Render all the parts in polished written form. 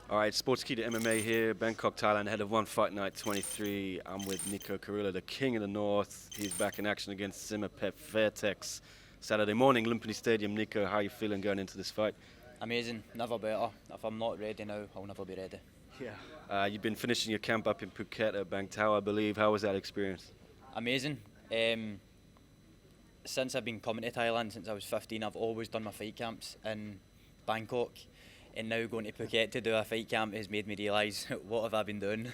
All right, Sportskeeda MMA here, Bangkok, Thailand, head of ONE Fight Night 23. I'm with Nico Carrillo, the king of the north. He's back in action against Saemapetch Fairtex Saturday morning, Lumpini Stadium. Nico, how are you feeling going into this fight? Amazing, never better. If I'm not ready now, I'll never be ready. You've been finishing your camp up in Phuket at Bang Tao, I believe. How was that experience? Amazing. Since I've been coming to Thailand, since I was 15, I've always done my fight camps in Bangkok. And now going to Phuket to do a fight camp has made me realise what have I been doing.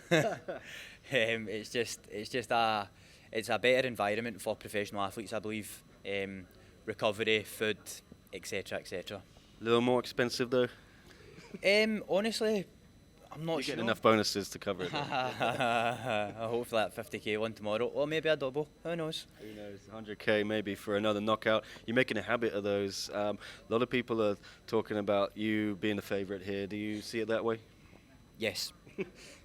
It's a better environment for professional athletes, I believe. Recovery, food, etc., etc. A little more expensive though? Honestly, I'm not You sure. get enough bonuses to cover it. Hopefully that 50k one tomorrow, or maybe a double. Who knows? Who knows, 100k maybe for another knockout. You're making a habit of those. A lot of people are talking about you being the favourite here. Do you see it that way? Yes.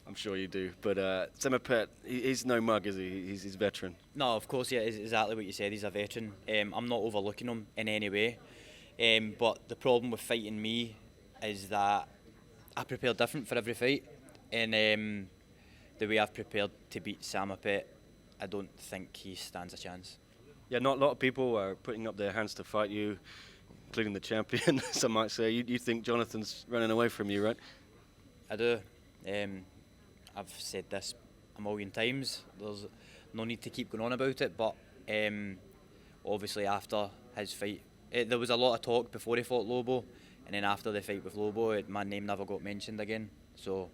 I'm sure you do. But Saemapetch, he's no mug, is he? He's veteran. No, of course, yeah, it's exactly what you said. He's a veteran. I'm not overlooking him in any way. But the problem with fighting me is that I prepare different for every fight. And the way I've prepared to beat Saemapetch, I don't think he stands a chance. Yeah, not a lot of people are putting up their hands to fight you, including the champion, some might say. You think Jonathan's running away from you, right? I do. I've said this a million times. There's no need to keep going on about it, but obviously after his fight, there was a lot of talk before he fought Lobo, and then after the fight with Lobo, my name never got mentioned again. So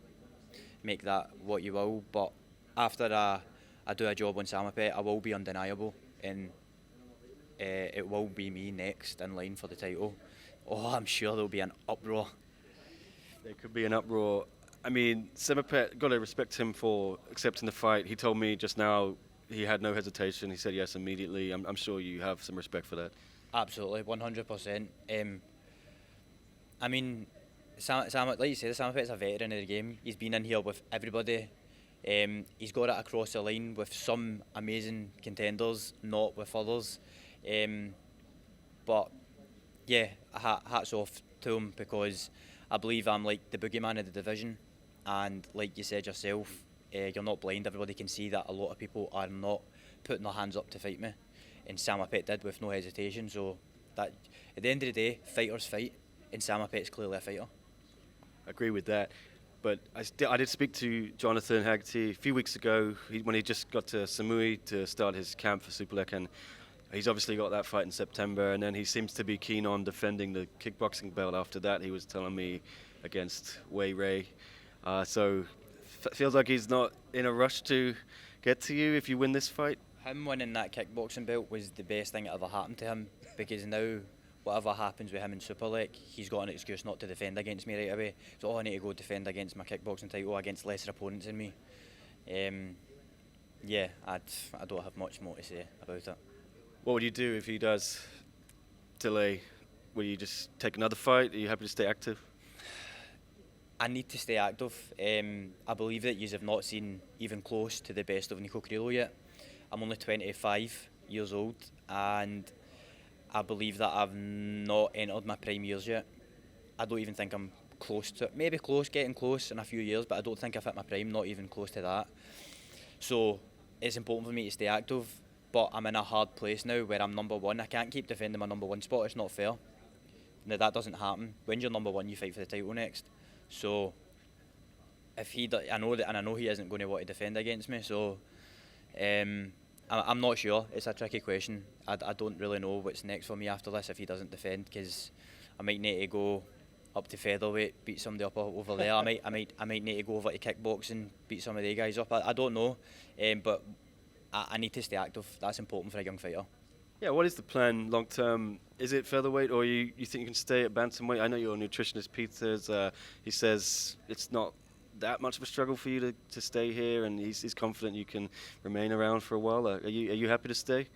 make that what you will. But after I do a job on Saemapetch, I will be undeniable, and it will be me next in line for the title. Oh, I'm sure there'll be an uproar. There could be an uproar. I mean, Saemapetch, got to respect him for accepting the fight. He told me just now he had no hesitation. He said yes immediately. I'm sure you have some respect for that. Absolutely, 100%. I mean, like you said, Saemapetch's a veteran of the game. He's been in here with everybody. He's got it across the line with some amazing contenders, not with others. But yeah, hats off to him, because I believe I'm like the boogeyman of the division. And like you said yourself, you're not blind. Everybody can see that a lot of people are not putting their hands up to fight me. And Saemapetch did with no hesitation. So that at the end of the day, fighters fight, and Saemapetch's clearly a fighter. I agree with that. But I did speak to Jonathan Haggerty a few weeks ago when he just got to Samui to start his camp for Superlek, and he's obviously got that fight in September, and then he seems to be keen on defending the kickboxing belt after that. He was telling me against Wei Ray. So feels like he's not in a rush to get to you if you win this fight. Him winning that kickboxing belt was the best thing that ever happened to him, because now whatever happens with him in Superlek, he's got an excuse not to defend against me right away. So I need to go defend against my kickboxing title against lesser opponents than me. Yeah, I don't have much more to say about it. What would you do if he does delay? Will you just take another fight? Are you happy to stay active? I need to stay active. I believe that you have not seen even close to the best of Nico Carrillo yet. I'm only 25 years old, and I believe that I've not entered my prime years yet. I don't even think I'm close to it. Maybe close, getting close in a few years, but I don't think I've hit my prime, not even close to that. So it's important for me to stay active, but I'm in a hard place now where I'm number one. I can't keep defending my number one spot. It's not fair. Now that doesn't happen. When you're number one, you fight for the title next. So if he, I know he isn't going to want to defend against me. So I'm not sure. It's a tricky question. I don't really know what's next for me after this if he doesn't defend, because I might need to go up to featherweight, beat somebody up over there. I might need to go over to kickboxing, beat some of the guys up. I don't know, but I need to stay active. That's important for a young fighter. Yeah, what is the plan long term? Is it featherweight, or you think you can stay at bantamweight? I know your nutritionist Peters, he says it's not that much of a struggle for you to stay here, and he's confident you can remain around for a while. Are you happy to stay?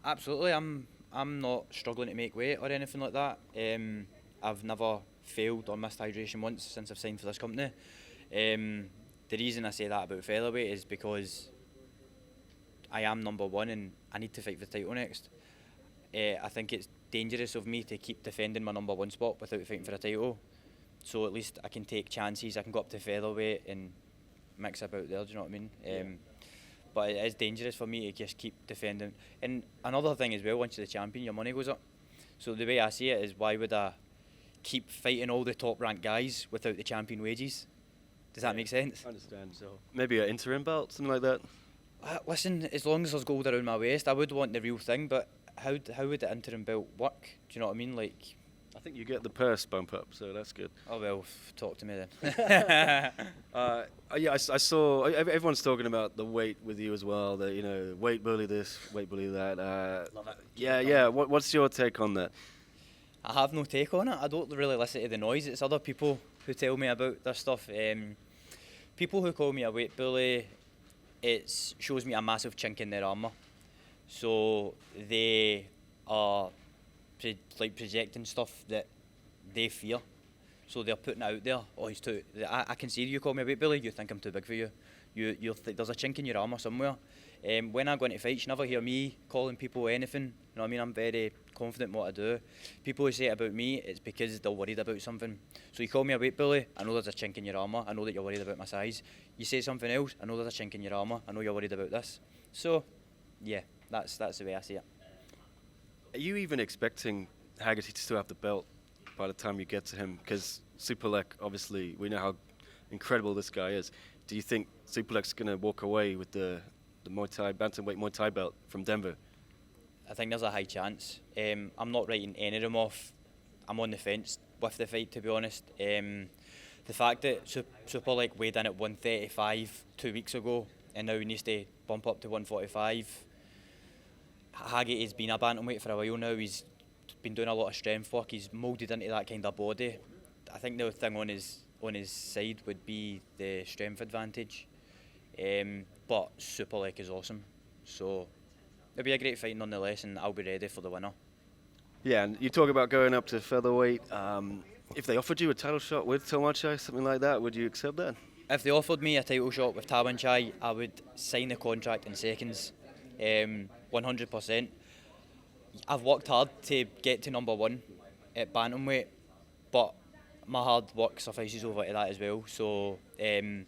Absolutely. I'm not struggling to make weight or anything like that. I've never failed or missed hydration once since I've signed for this company. The reason I say that about featherweight is because I am number one and I need to fight for the title next. I think it's dangerous of me to keep defending my number one spot without fighting for a title. so at least I can take chances. I can go up to featherweight and mix about there. Do you know what I mean? But it is dangerous for me to just keep defending. And another thing as well, once you're the champion, your money goes up. So the way I see it is, why would I keep fighting all the top ranked guys without the champion wages? Does that make sense? I understand. So maybe an interim belt, something like that. Listen, as long as there's gold around my waist, I would want the real thing. But how would the interim belt work? Do you know what I mean? Like, I think you get the purse bump up, so that's good. Oh well, talk to me then. Yeah, I saw everyone's talking about the weight with you as well. That, you know, weight bully this, weight bully that. Love it. Yeah. What's your take on that? I have no take on it. I don't really listen to the noise. It's other people who tell me about their stuff. People who call me a weight bully, it shows me a massive chink in their armour. So they are projecting stuff that they fear. So they're putting it out there. Oh, he's too. I can see you call me a weight bully. You think I'm too big for you. There's a chink in your armour somewhere. When I go into fights, you never hear me calling people anything. You know what I mean? I'm very confident in what I do. People who say it about me, it's because they're worried about something. So you call me a weight bully, I know there's a chink in your armour. I know that you're worried about my size. You say something else, I know there's a chink in your armour. I know you're worried about this. So, yeah, that's the way I see it. Are you even expecting Haggerty to still have the belt by the time you get to him? Because Superlek, obviously, we know how incredible this guy is. Do you think Superlek's going to walk away with the Muay Thai, bantamweight Muay Thai belt from Denver? I think there's a high chance. I'm not writing any of them off. I'm on the fence with the fight, to be honest. The fact that Superlek weighed in at 135 2 weeks ago, and now he needs to bump up to 145. Haggerty's been a bantamweight for a while now. He's been doing a lot of strength work. He's moulded into that kind of body. I think the thing on his side would be the strength advantage. But Superlek is awesome. So it'll be a great fight nonetheless, and I'll be ready for the winner. Yeah, and you talk about going up to featherweight. If they offered you a title shot with Tawanchai, something like that, would you accept that? If they offered me a title shot with Tawanchai, I would sign the contract in seconds. 100%. I've worked hard to get to number one at bantamweight, but my hard work suffices over to that as well. So if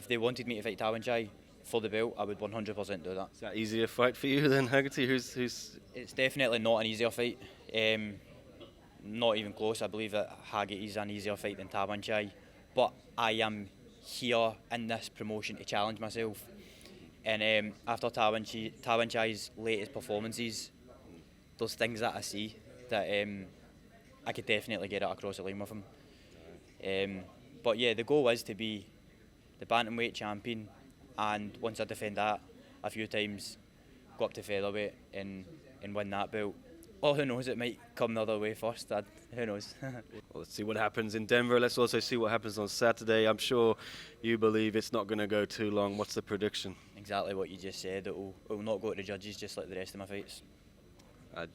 they wanted me to fight Tawanchai for the belt, I would 100% do that. Is that easier fight for you than Haggerty? It's definitely not an easier fight. Not even close. I believe that Haggerty's an easier fight than Tawanchai, but I am here in this promotion to challenge myself. And after Tawanchai's latest performances, there's things that I see that I could definitely get it across the line with him. But yeah, the goal is to be the bantamweight champion, and once I defend that a few times, go up to featherweight and win that belt. Or who knows, it might come the other way first. Who knows? Well, let's see what happens in Denver. Let's also see what happens on Saturday. I'm sure you believe it's not going to go too long. What's the prediction? Exactly what you just said. It will not go to the judges just like the rest of my fights.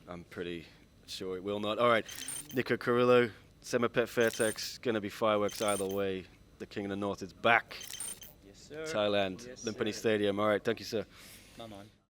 I'm pretty sure it will not. All right, Nico Carrillo, Saemapetch Fairtex, going to be fireworks either way. The King of the North is back. Yes, sir. Thailand, Yes, Lumpini sir. Stadium. All right, thank you, sir. My man.